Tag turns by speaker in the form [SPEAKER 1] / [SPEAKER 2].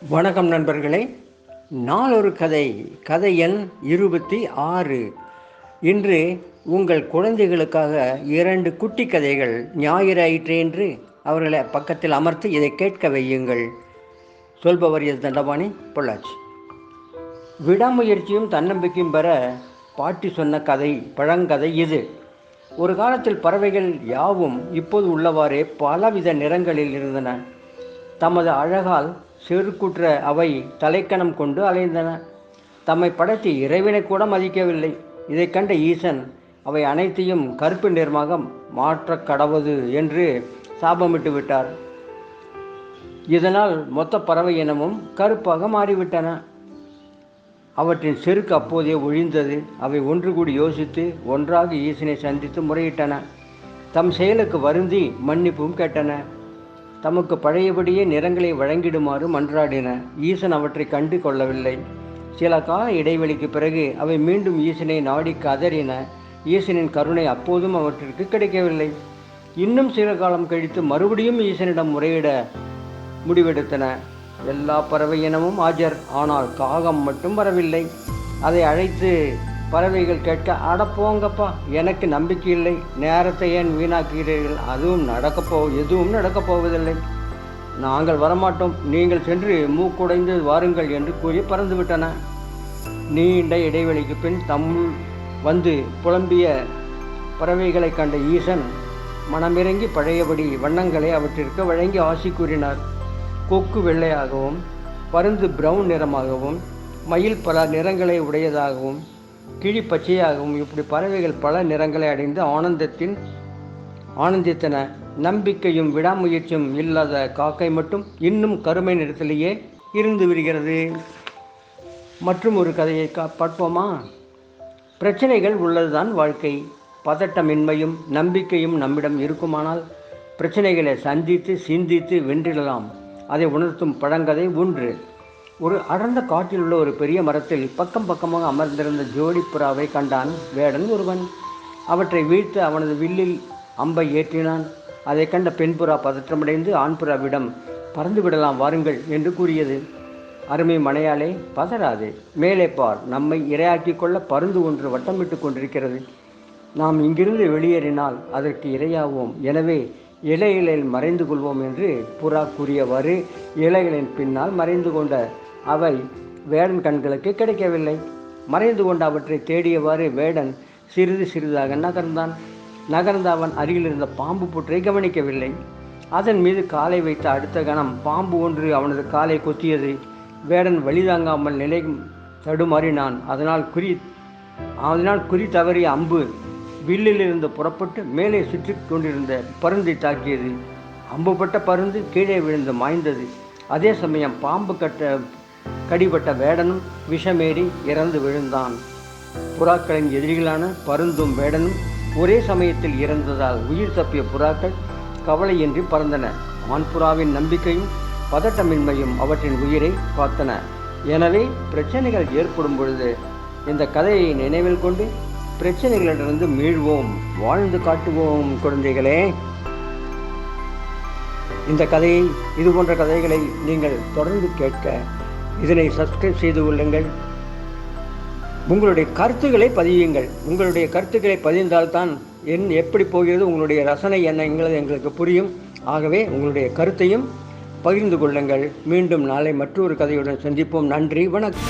[SPEAKER 1] வணக்கம் நண்பர்களே. நாளொரு கதை, கதை எண் 26. இன்று உங்கள் குழந்தைகளுக்காக 2 குட்டி கதைகள். ஞாயிறாயிற்றே என்று அவர்களை பக்கத்தில் அமர்த்து இதை கேட்க வையுங்கள். சொல்பவர் எஸ் தண்டபாணி, பொள்ளாச்சி. விடாமுயற்சியும் தன்னம்பிக்கையும் பெற பாட்டி சொன்ன கதை, பழங்கதை இது. ஒரு காலத்தில் பறவைகள் யாவும் இப்போது உள்ளவாறே பலவித நிறங்களில் இருந்தன. தமது அழகால் செருக்குற்ற அவை தலைக்கணம் கொண்டு அலைந்தன. தம்மை படைத்த இறைவனை கூட மதிக்கவில்லை. இதை கண்ட ஈசன் அவை அனைத்தையும் கருப்பு நிறமாக மாற்ற கடவது என்று சாபமிட்டு விட்டார். இதனால் மொத்த பறவை இனமும் கருப்பாக மாறிவிட்டன. அவற்றின் செருக்கு அப்போதே ஒழிந்தது. அவை ஒன்று கூடி யோசித்து ஒன்றாக ஈசனை சந்தித்து முறையிட்டன. தம் செயலுக்கு வருந்தி மன்னிப்பும் கேட்டன. தமக்கு பழையபடியே நிறங்களை வழங்கிடுமாறு மன்றாடின. ஈசன் அவற்றை கண்டு கொள்ளவில்லை. சில கால இடைவெளிக்கு பிறகு அவை மீண்டும் ஈசனை நாடி கதறின. ஈசனின் கருணை அப்போதும் அவற்றிற்கு கிடைக்கவில்லை. இன்னும் சில காலம் கழித்து மறுபடியும் ஈசனிடம் முறையிட முடிவெடுத்தன. எல்லா பறவை இனமும் ஆஜர். ஆனால் காகம் மட்டும் வரவில்லை. அதை அழைத்து பறவைகள் கேட்க, அடப்போங்கப்பா, எனக்கு நம்பிக்கை இல்லை, நேரத்தை ஏன் வீணாக்குகிறீர்கள், எதுவும் நடக்கப் போவதில்லை, நாங்கள் வரமாட்டோம், நீங்கள் சென்று மூக்குடைந்து வாருங்கள் என்று கூறி பறந்துவிட்டன. நீண்ட இடைவெளிக்கு பின் தம்முள் வந்து புலம்பிய பறவைகளை கண்ட ஈசன் மனமிறங்கி பழையபடி வண்ணங்களை அவற்றிற்கு வழங்கி ஆசி கூறினார். கொக்கு வெள்ளையாகவும், பருந்து பிரவுன் நிறமாகவும், மயில் பல நிறங்களை உடையதாகவும், கிளி பச்சையாகவும், இப்படி பறவைகள் பல நிறங்களை அடைந்து ஆனந்தித்தன. நம்பிக்கையும் விடாமுயற்சியும் இல்லாத காக்கை மட்டும் இன்னும் கருமை நிறத்திலேயே இருந்து விடுகிறது. மற்றும் ஒரு கதையை பார்ப்போமா? பிரச்சனைகள் உள்ளதுதான் வாழ்க்கை. பதட்டமின்மையும் நம்பிக்கையும் நம்மிடம் இருக்குமானால் பிரச்சனைகளை சந்தித்து சிந்தித்து வென்றிடலாம். அதை உணர்த்தும் பழங்கதை 1. ஒரு அடர்ந்த காட்டில் உள்ள ஒரு பெரிய மரத்தில் பக்கம் பக்கமாக அமர்ந்திருந்த ஜோடி புறாவை கண்டான் வேடன் ஒருவன். அவற்றை வீழ்த்து அவனது வில்லில் அம்பை ஏற்றினான். அதை கண்ட பெண் புறா பதற்றமடைந்து ஆண் புறாவிடம், பறந்து விடலாம் வாருங்கள் என்று கூறியது. அருமை மனையாளே, பதறாதே, மேலே பார், நம்மை இரையாக்கி கொள்ள பருந்து ஒன்று வட்டமிட்டு கொண்டிருக்கிறது. நாம் இங்கிருந்து வெளியேறினால் அதற்கு இரையாவோம். எனவே இலைகளில் மறைந்து கொள்வோம் என்று புறா கூறியவாறு இலைகளின் பின்னால் மறைந்து கொண்ட அவை வேடன் கண்களுக்கு கிடைக்கவில்லை. மறைந்து கொண்ட அவற்றை தேடியவாறு வேடன் சிறிது சிறிதாக நகர்ந்த அவன் அருகில் இருந்த பாம்பு புற்றை கவனிக்கவில்லை. அதன் மீது காலை வைத்த அடுத்த கணம் பாம்பு ஒன்று அவனது காலை கொத்தியது. வேடன் வழிதாங்காமல் நிலை தடுமாறினான். அதனால் குறி தவறிய அம்பு வில்லிலிருந்து புறப்பட்டு மேலே சுற்றி கொண்டிருந்த பருந்தை தாக்கியது. அம்புப்பட்ட பருந்து கீழே விழுந்து மாய்ந்தது. அதே சமயம் பாம்பு கடிபட்ட வேடனும் விஷமேறி இறந்து விழுந்தான். புறாக்களின் எதிரிகளான பருந்தும் வேடனும் ஒரே சமயத்தில் இறந்ததால் உயிர் தப்பிய புறாக்கள் கவலையின்றி பறந்தன. ஆண்புறாவின் நம்பிக்கையும் பதட்டமின்மையும் அவற்றின் உயிரை காத்தன. எனவே பிரச்சனைகள் ஏற்படும் பொழுது இந்த கதையை நினைவில் கொண்டு பிரச்சனைகளிலிருந்து மீள்வோம், வாழ்ந்து காட்டுவோம் குழந்தைகளே. இந்த கதையை, இது போன்ற கதைகளை நீங்கள் தொடர்ந்து கேட்க இதனை சப்ஸ்கிரைப் செய்து கொள்ளுங்கள். உங்களுடைய கருத்துக்களை பதியுங்கள். உங்களுடைய கருத்துக்களை பதிந்தால்தான் எப்படி போகிறது, உங்களுடைய ரசனை என்னங்கிறது எங்களுக்கு புரியும். ஆகவே உங்களுடைய கருத்தையும் பகிர்ந்து கொள்ளுங்கள். மீண்டும் நாளை மற்றொரு கதையுடன் சந்திப்போம். நன்றி, வணக்கம்.